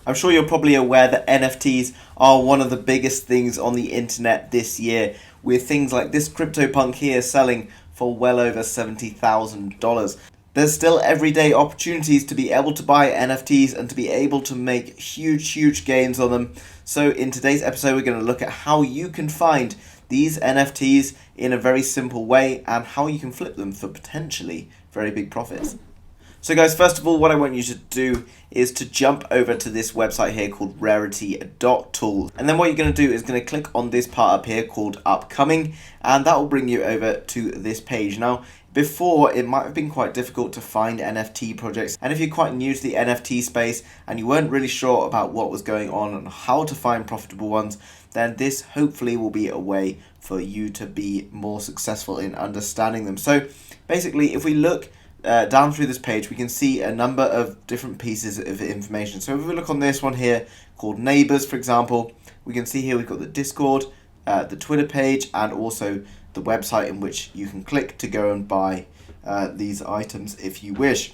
I'm sure you're probably aware that NFTs are one of the biggest things on the internet this year, with things like this CryptoPunk here selling for well over $70,000. There's still everyday opportunities to be able to buy NFTs and to be able to make huge gains on them. So in today's episode, we're going to look at how you can find these NFTs in a very simple way and how you can flip them for potentially very big profits. So guys, first of all, what I want you to do is to jump over to this website here called Rarity.Tools. And then what you're going to do is going to click on this part up here called Upcoming, and that will bring you over to this page. Now, before, it might have been quite difficult to find NFT projects, and if you're quite new to the NFT space and you weren't really sure about what was going on and how to find profitable ones, then this hopefully will be a way for you to be more successful in understanding them. So basically, if we look down through this page, we can see a number of different pieces of information. So if we look on this one here called Neighbors, for example, we can see here we've got the Discord, the Twitter page, and also the website in which you can click to go and buy these items if you wish.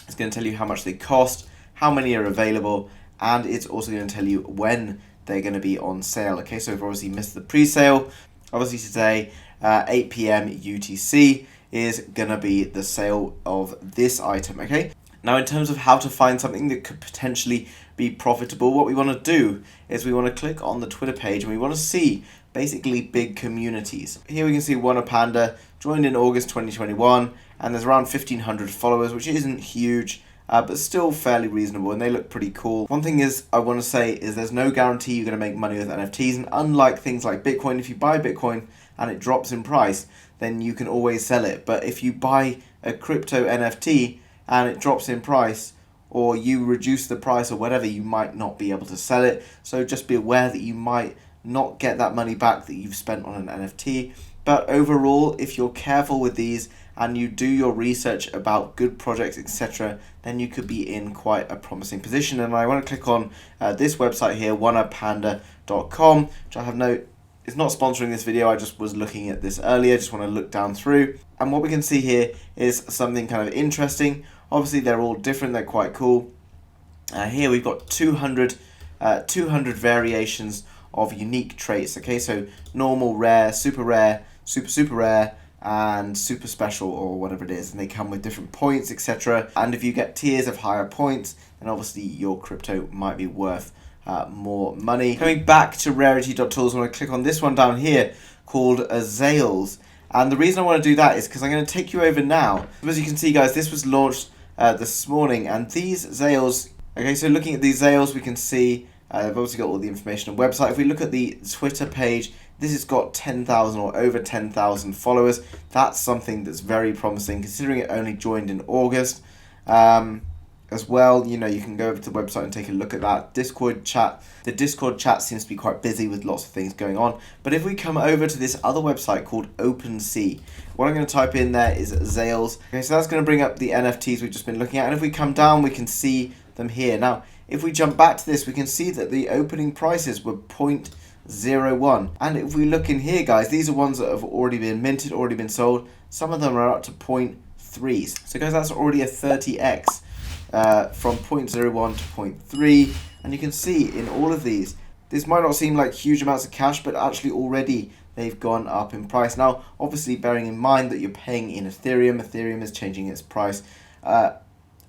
It's going to tell you how much they cost, how many are available, and it's also going to tell you when they're going to be on sale. Okay, so we've obviously missed the pre-sale. Obviously today, 8 p.m. UTC is going to be the sale of this item. Okay, now in terms of how to find something that could potentially be profitable, what we want to do is we want to click on the Twitter page and we want to see basically big communities. Here we can see Wanna Panda joined in August 2021, and there's around 1,500 followers, which isn't huge, but still fairly reasonable, and they look pretty cool. One thing is I want to say is there's no guarantee you're going to make money with NFTs, and unlike things like Bitcoin, if you buy Bitcoin and it drops in price, then you can always sell it. But if you buy a crypto NFT and it drops in price, or you reduce the price or whatever, you might not be able to sell it. So just be aware that you might not get that money back that you've spent on an NFT. But overall, if you're careful with these and you do your research about good projects, etc., then you could be in quite a promising position. And I want to click on this website here, wannapanda.com, which I have note it's not sponsoring this video. I just was looking at this earlier, just want to look down through. And what we can see here is something kind of interesting. Obviously, they're all different. They're quite cool. Here we've got 200 variations of unique traits. Okay, so normal, rare, super rare, super rare, and super special, or whatever it is, and they come with different points, etc. And if you get tiers of higher points, then obviously your crypto might be worth more money. Coming back to Rarity.Tools, I want to click on this one down here called Zales, and the reason I want to do that is because I'm going to take you over now. As you can see, guys, this was launched this morning, and these Zales. Okay, so looking at these Zales, we can see they've obviously got all the information on the website. If we look at the Twitter page, this has got 10,000 or over 10,000 followers. That's something that's very promising, considering it only joined in August. As well, you know, you can go over to the website and take a look at that Discord chat. The Discord chat seems to be quite busy with lots of things going on. But if we come over to this other website called OpenSea, what I'm going to type in there is Zales. Okay, so that's going to bring up the NFTs we've just been looking at. And if we come down, we can see them here. Now, if we jump back to this, we can see that the opening prices were 0.01. And if we look in here, guys, these are ones that have already been minted, already been sold. Some of them are up to 0.3s. So guys, that's already a 30x from 0.01 to 0.3. And you can see in all of these, this might not seem like huge amounts of cash, but actually already they've gone up in price. Now, obviously bearing in mind that you're paying in Ethereum. Ethereum is changing its price.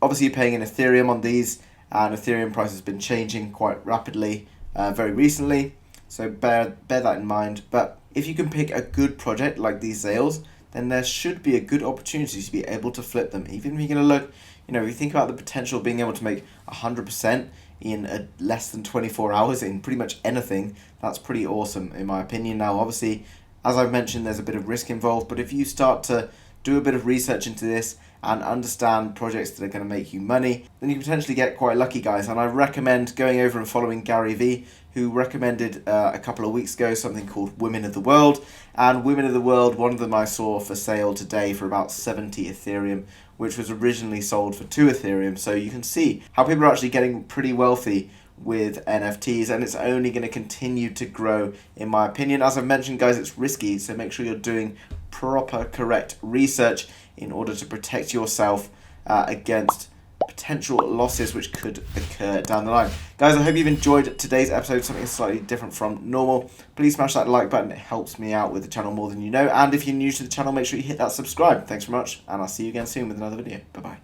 Obviously you're paying in Ethereum on these, and Ethereum price has been changing quite rapidly very recently, so bear that in mind. But if you can pick a good project like these Zales, then there should be a good opportunity to be able to flip them. Even if you're going to look, you know, if you think about the potential of being able to make 100% in less than 24 hours in pretty much anything, that's pretty awesome in my opinion. Now, obviously, as I've mentioned, there's a bit of risk involved, but if you start to do a bit of research into this and understand projects that are going to make you money, then you can potentially get quite lucky, guys. And I recommend going over and following Gary Vee, who recommended a couple of weeks ago something called Women of the World. And Women of the World, one of them I saw for sale today for about 70 Ethereum, which was originally sold for 2 Ethereum. So you can see how people are actually getting pretty wealthy with NFTs, and it's only going to continue to grow in my opinion. As I've mentioned, guys, it's risky, so make sure you're doing proper, correct research in order to protect yourself against potential losses which could occur down the line. Guys, I hope you've enjoyed today's episode, something slightly different from normal. Please smash that like button, it helps me out with the channel more than you know. And if you're new to the channel, make sure you hit that subscribe. Thanks very much, and I'll see you again soon with another video. Bye-bye.